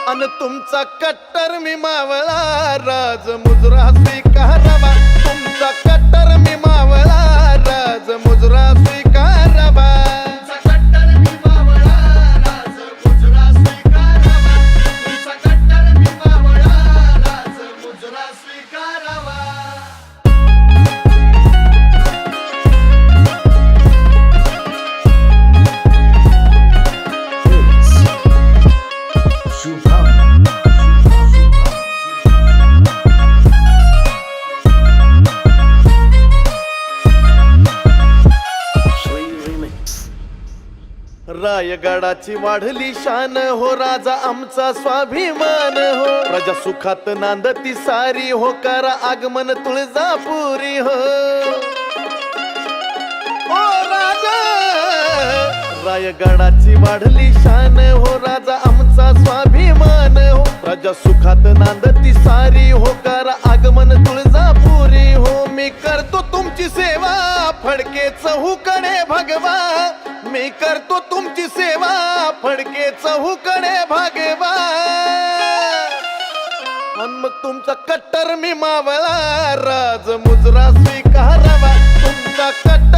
अन तुमचा कट्टर मी मावळा राज मुजरा स्वीकारावा तुमचा कट्टर मी मावळा राज मुजरा स्वीकारावा रायगडाची वाढली शान हो राजा आमचा स्वाभिमान हो प्रजा सुखात नांदती सारी हो करा आगमन तुळजापुरी हो ओ राजा रायगडाची वाढली शान हो राजा आमचा स्वाभिमान हो प्रजा सुखात नांदती सारी हो करा आगमन तुळजापुरी हो मी करतो तुमची सेवा फडके चहूकडे भगवा मी करतो तुमची सेवा फडके चहूकडे भगवा आणि मग तुमचा कट्टर मी मावळा राज मुजरा स्वीकारावा तुमचा कट्टर